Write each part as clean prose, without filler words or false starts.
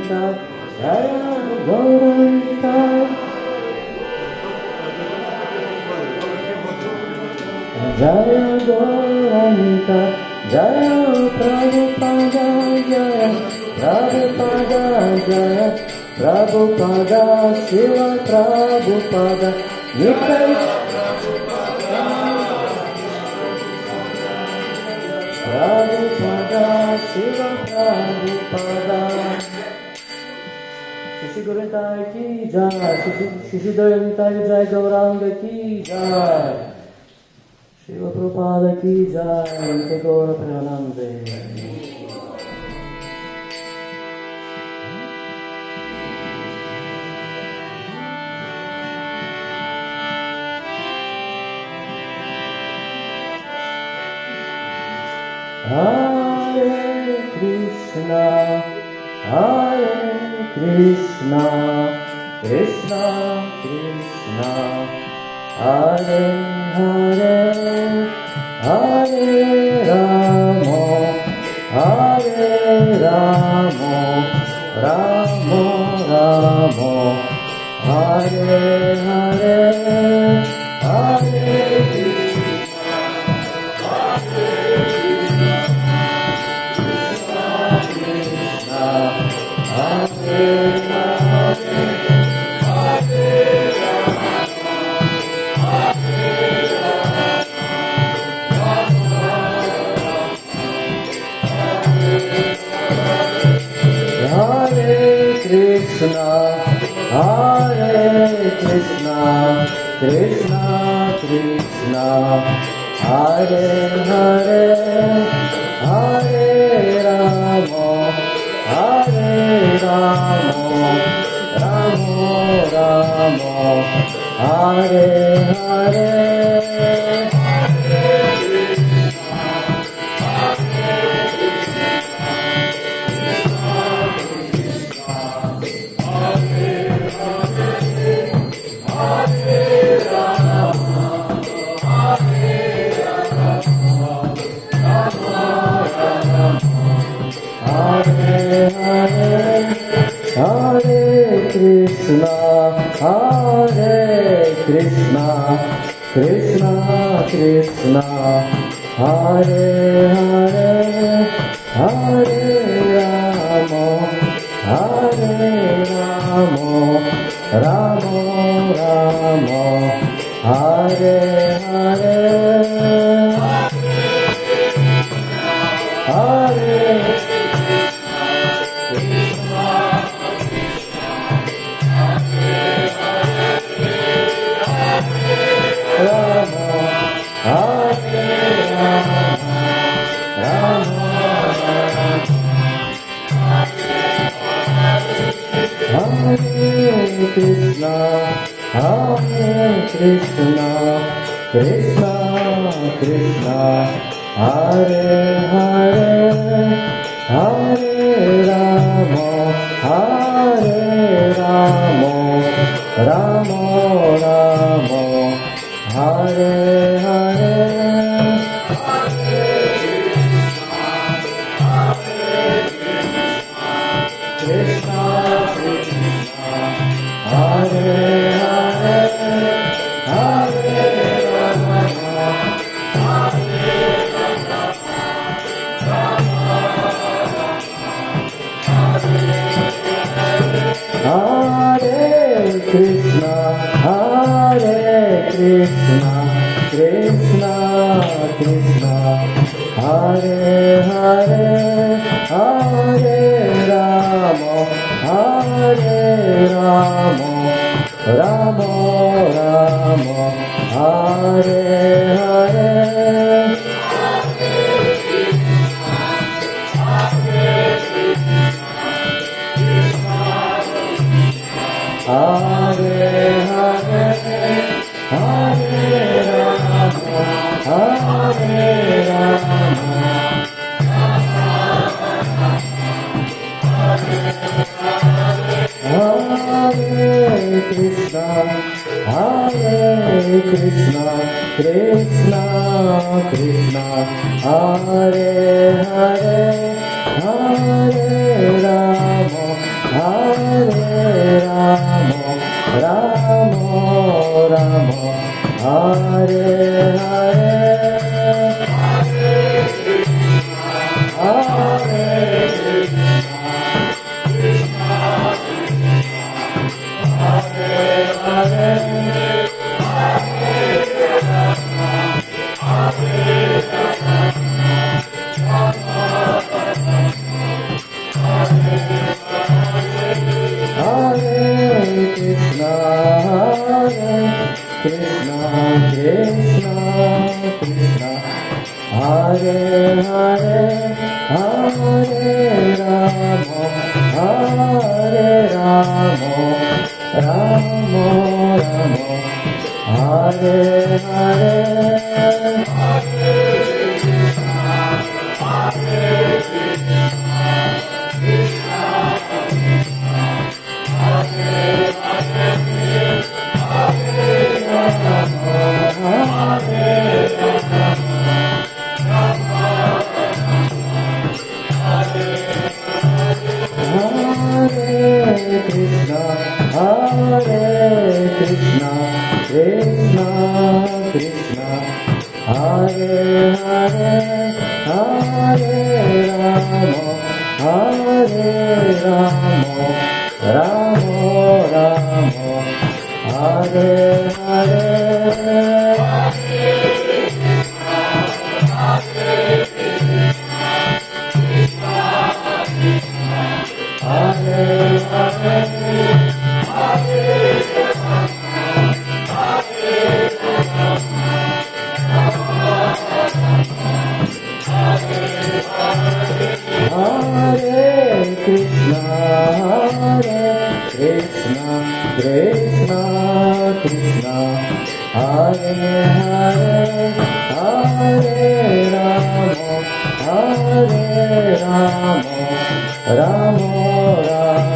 Jaya Gauranta Jaya Gauranta Jaya Prabhupada Jaya Prabhupada Jaya Prabhupada Shiva Prabhupada Nitai Prabhupada Shiva Prabhupada Shishi Guru Nitai ki jai Shishi Guru Nitai jai Gauranga ki jai Shiva Prabhupada ki jai Nitya Gaura Premanande Hare Krishna, Krishna Krishna, Hare Hare, Hare Ramo, Ramo Ramo, Hare Hare, Hare Krishna, Krishna Krishna, Hare Hare, Hare Ramo, Ramo Ramo, Hare Hare. Krishna, Krishna Krishna, Hare Hare, Hare Ramo, Ramo Ramo, Hare Hare, Hare Krishna, Krishna, Krishna Krishna, Hare Hare, Hare Ramo, Ramo Ramo, Hare Hare. Krishna, Hare Hare, Hare Rama, Hare Krishna, Krishna Krishna, Hare Hare, Hare Rama, Ramo Ramo, Hare Hare. Hare Hare, Hare Rama, Hare Rama, Hare Krishna, Krishna Krishna, Hare Hare, Hare Rama, Hare Ramo, Ramo Ramo, Hare Hare, Hare Krishna, Krishna Krishna, Hare Hare, Hare Ramo, Hare Ramo, Ramo Ramo, Hare Hare, Hare Krishna, Krishna Krishna, Hare Hare, Hare Ramo, Hare Ramo, Ramo Ramo, Hare Hare, Krishna, Krishna Krishna, Hare Hare, Hare Ramo, Hare Ramo, Ramo Ramo,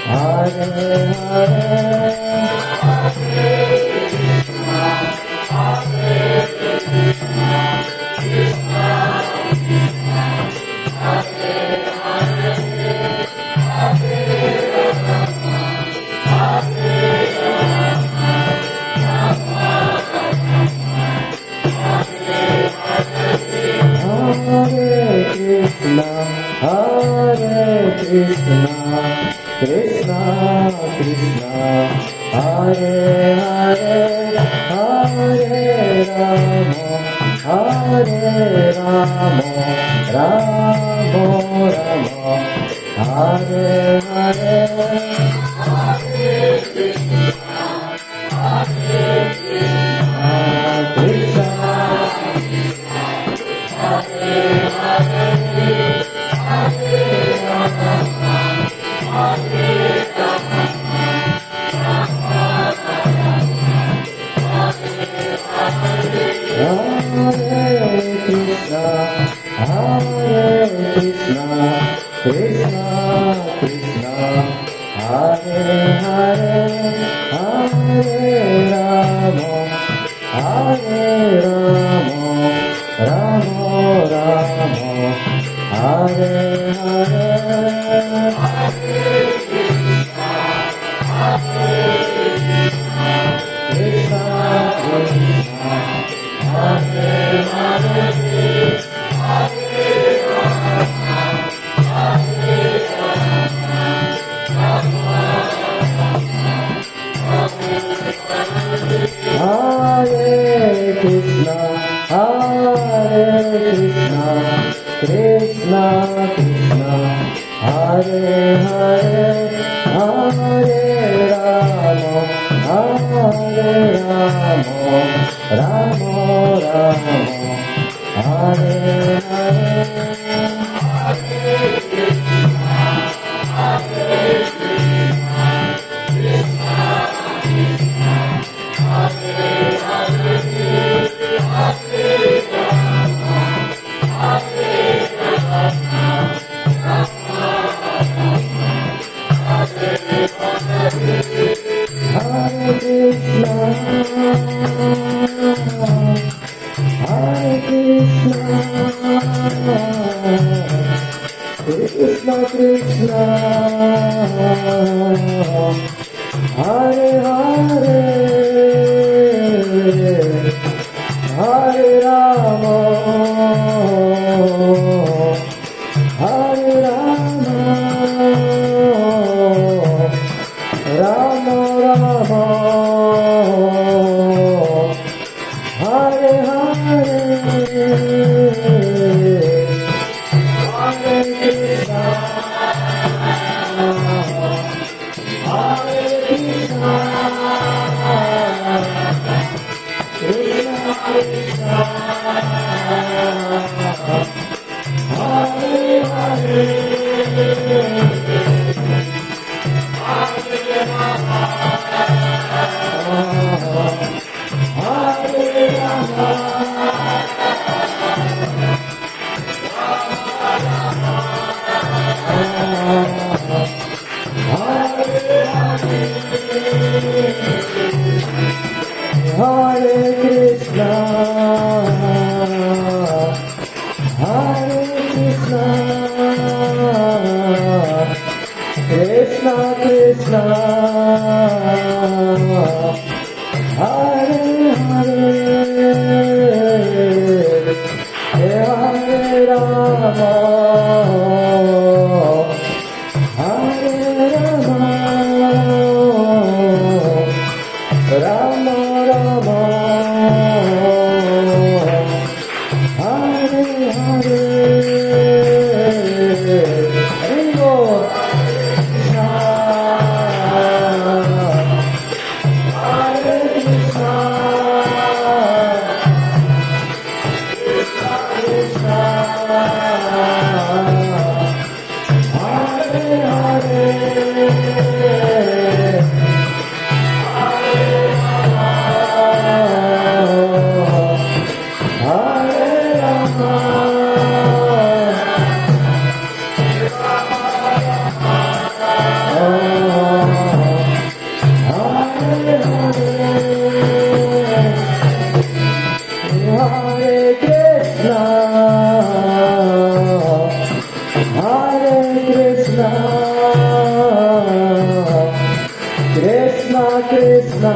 Hare Hare, Krishna Krishna, Hare Hare, Krishna, Krishna Krishna, Hare Hare, Hare Ramo, Hare Ramo, Ramo Ramo, Hare Hare, Krishna, Krishna, Hare Hare, Hare Ramo, Hare Ramo, Ramo Ramo, Hare Hare, Krishna, Krishna, Hare Hare, Hare Krishna Krishna Hare Hare Hare Rama Hare Rama Rama Rama Hare Hare Hare Krishna, Hare Krishna, Krishna Krishna, Hare Hare, Hare Rama, Hare Rama, Rama Rama, Hare Hare, Hare Krishna, Hare Krishna, Krishna Hare Hare. Krishna Krishna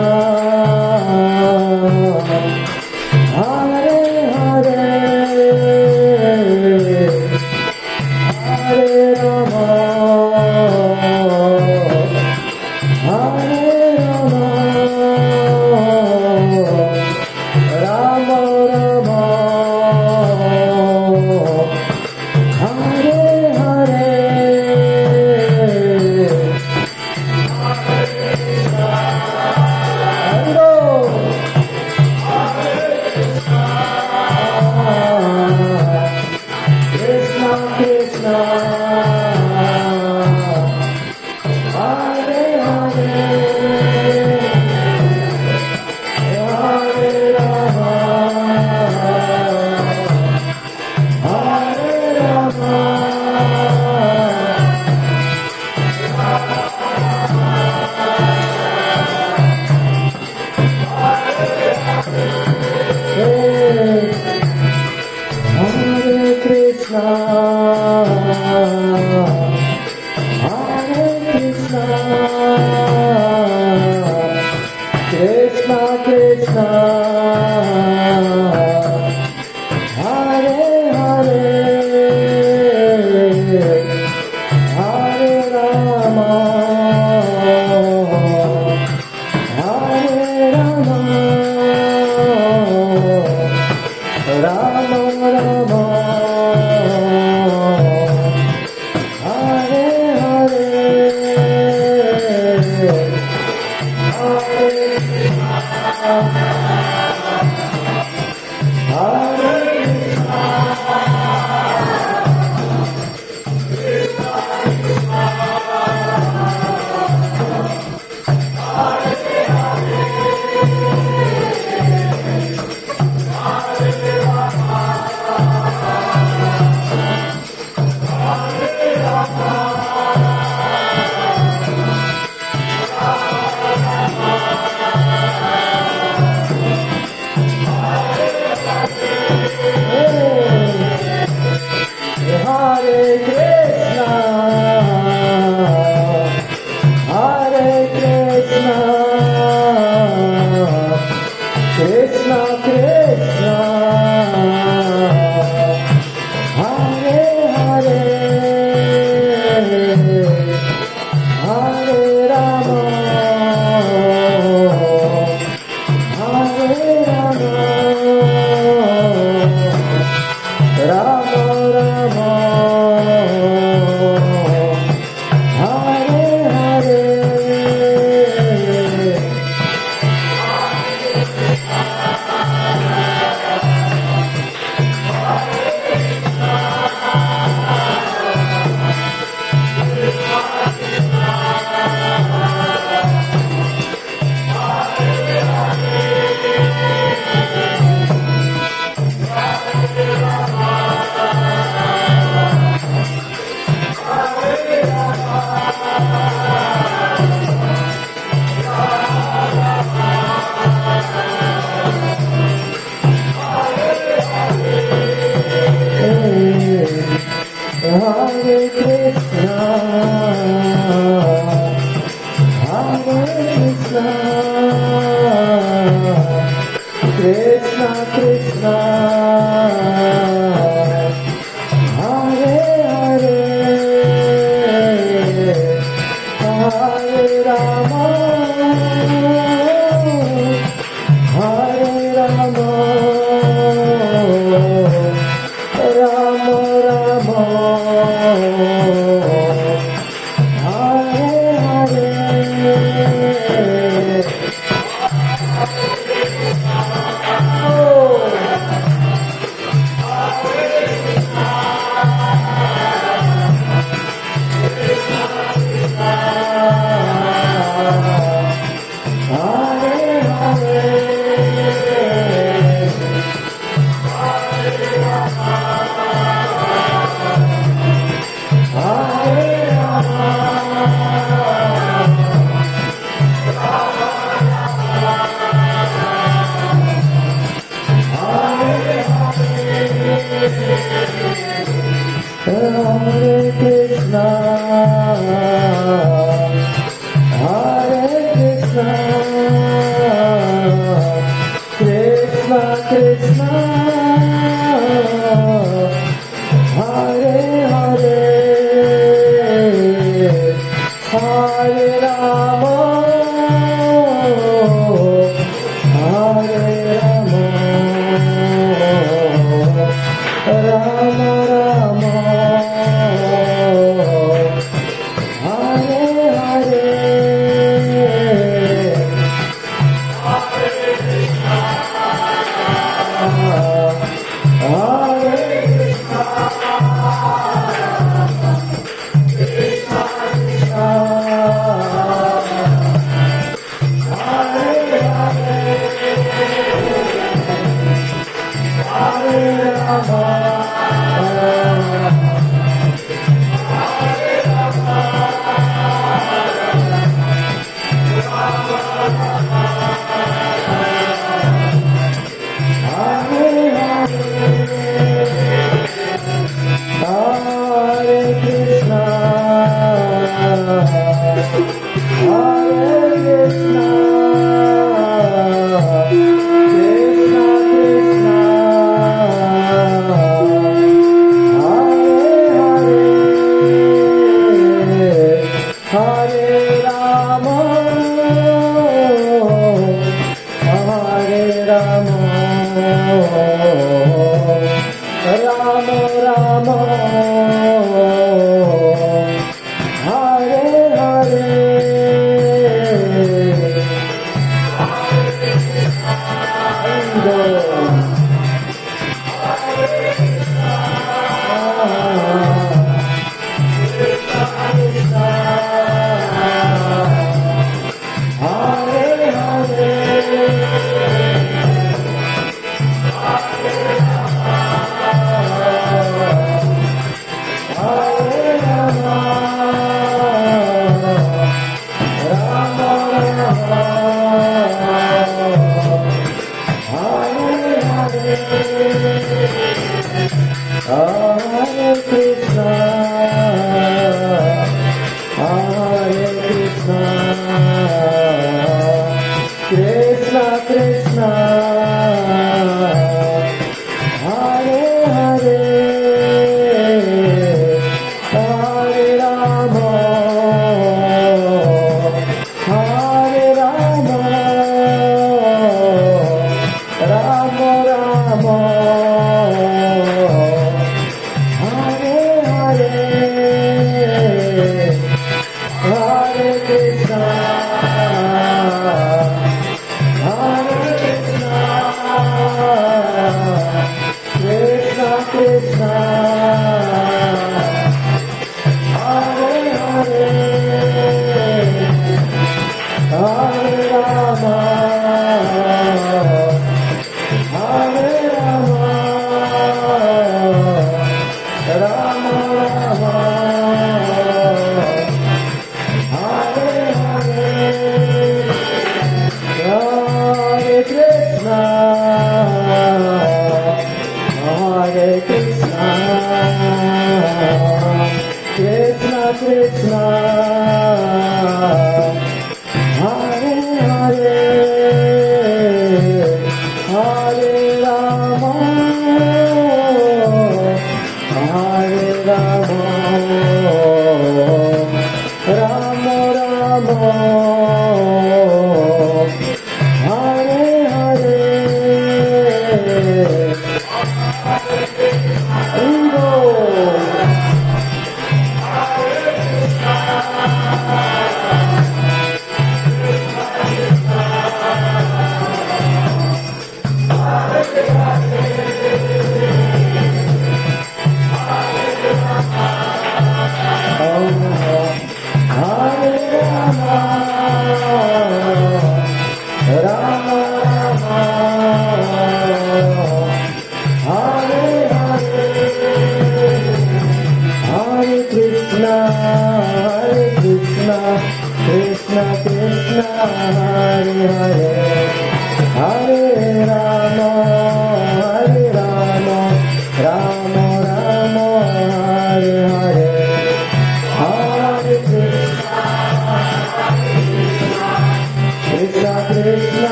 Hare Hare Hare Rama Hare Rama Rama Rama Hare Hare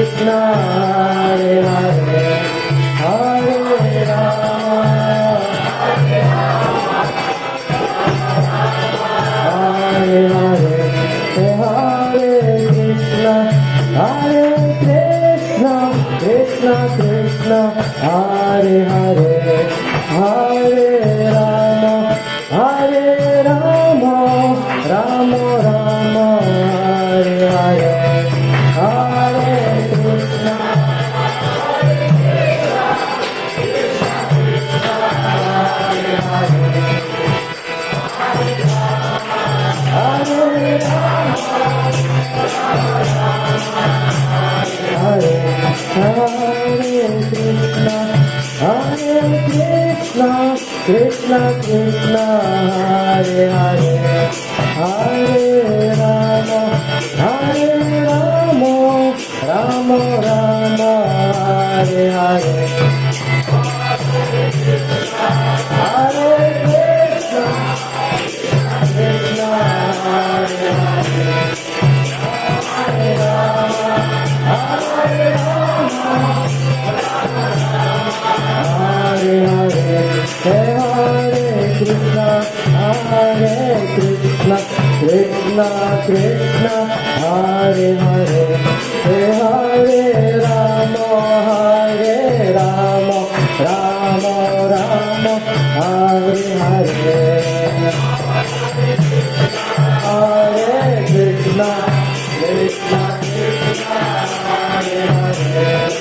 Krishna, Hare Hare, Hare Rama, Krishna Krishna Hare Hare Hare Rama Hare Rama Rama Rama Hare Hare Hare Krishna Krishna Krishna Hare Hare Hare Rama Hare Rama Rama Rama Hare Hare Hare Krishna Krishna Hare Hare Hare Rama Hare Rama Hare Hare Hare Krishna Krishna Krishna Hare Hare Hare Rama Hare Rama Rama Rama Hare Hare Hare Krishna Krishna Krishna Hare Hare Hare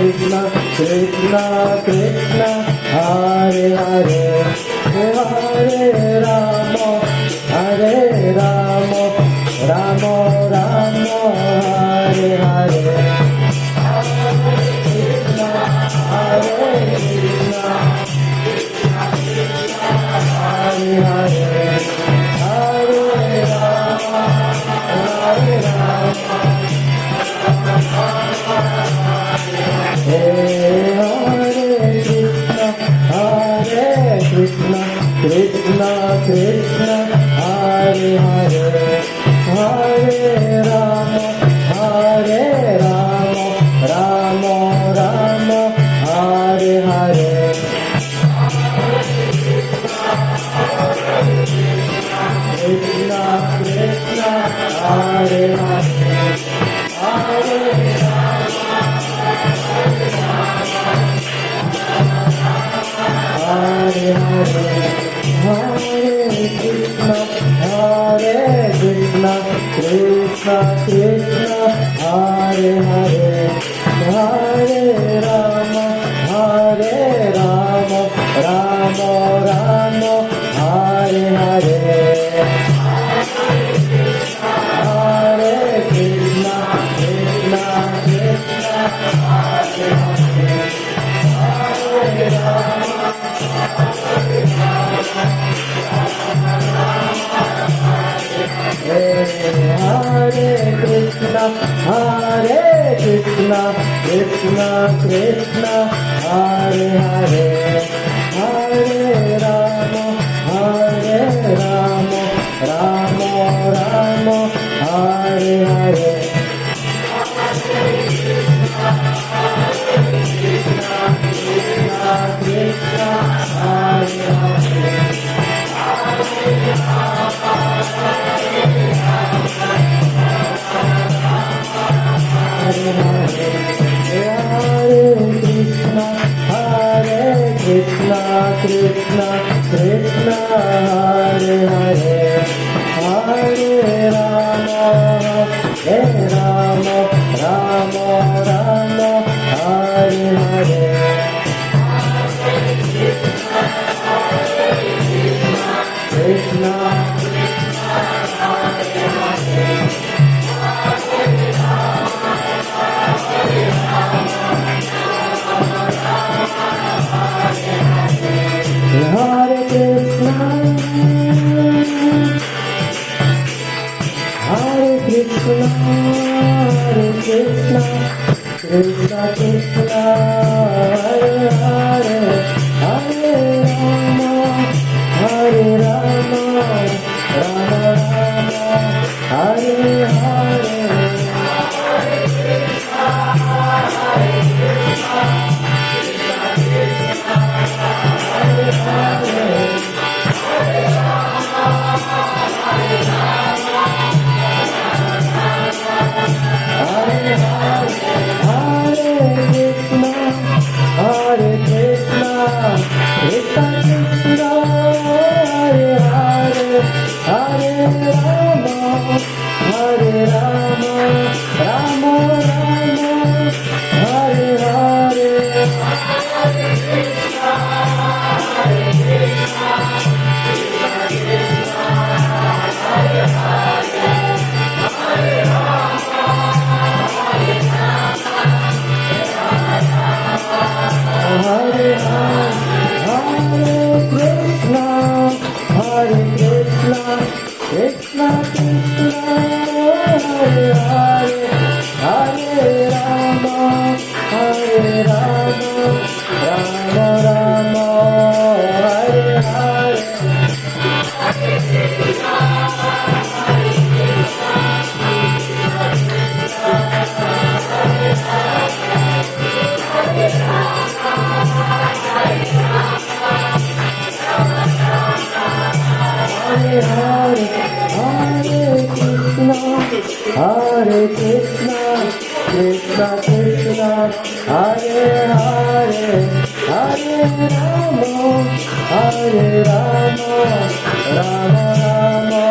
Krishna Krishna Krishna Hare Hare Hare Rama Rama Rama Hare Hare Krishna Hare Krishna Hare Hare Hare Rama Hare Rama Krishna Krishna Krishna Hare Hare Hare Rama Rama Rama Hare Hare Krishna Krishna Hare Hare Hare Hare Krishna Krishna Krishna Hare Hare Hare Rama Rama Rama Hare Hare Hare Krishna Krishna Krishna Hare Hare Hare Rama Hare Krishna Krishna Krishna Hare Hare Hare Rama Rama Rama Hare Hare Krishna Krishna Hare Hare Krishna Krishna Hare Hare Hare Rama Rama Rama Hare Hare Krishna Hare Krishna Krishna Krishna Hare Hare Rama, Rama Rama,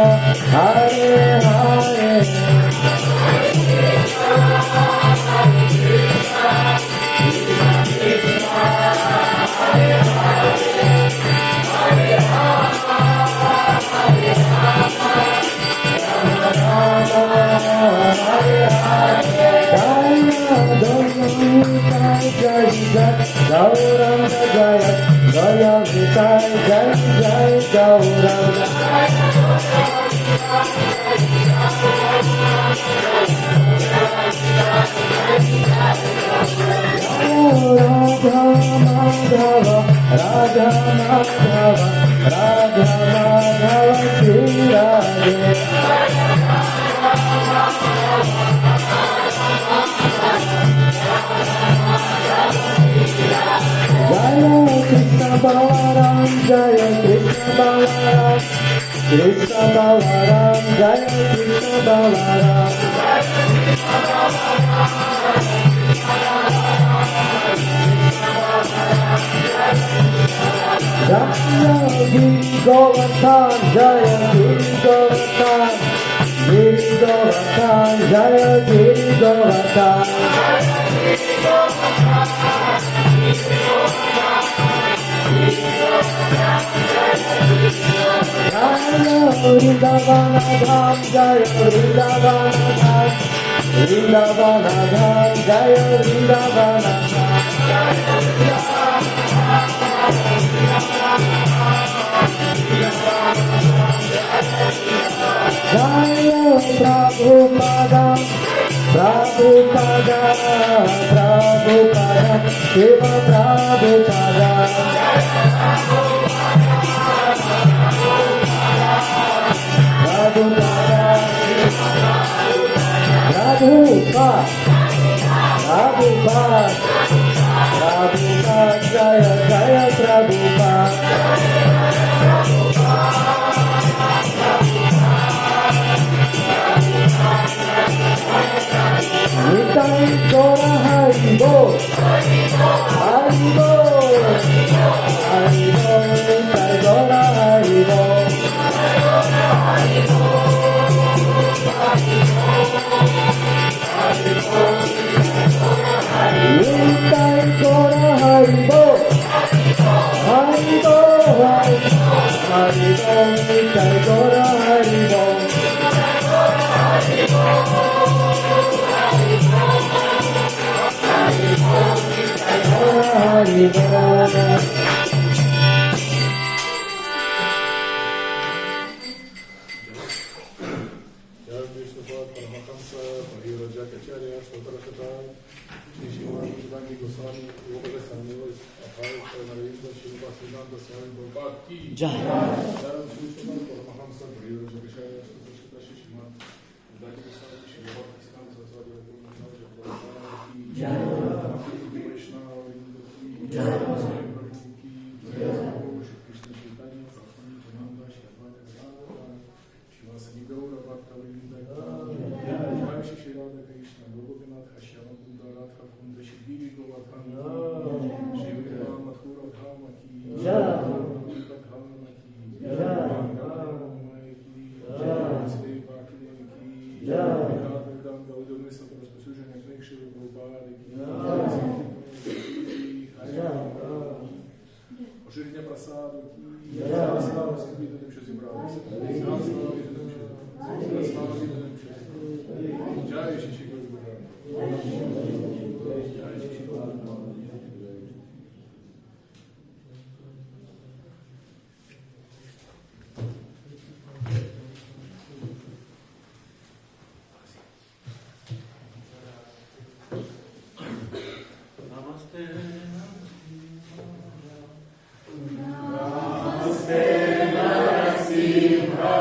Hare Hare. Gauranga Jaya, Jaya Vitai, Jai Jai Gauranga. Radha Madhava, Radha Madhava, Radha Madhava, Shri Radhe. Jaya Krishna Balaram, Jaya Krishna Balaram, Krishna Balaram, Jaya Krishna Balaram. Jaya Giri Govardhan, Jaya Giri Govardhan, Giri Govardhan, Jaya Giri Govardhan. Jaya Vrindavana Dham, Jaya Vrindavana Dham, Vrindavana Dham, Jaya Vrindavana Dham. Jaya Prabhupada, Prabhupada, Prabhupada, Shiva Prabhupada. Prabhupada, Prabhupada, Prabhupada, Prabhupada, Jaya Jaya Prabhupada. Nitai Gora Haribo, Haribo, Haribo, Nitai Gora Haribo. Nitai Gora Haribo, Haribo, Haribo, Nitai Gora Haribo. Поширення просаду, слава відданим, що зібралися. Слава відданим, що зібралися. Слава відданим, що зібралися. Джаючи чекаю бажання. Джаючи чекаю бажання. Namaste.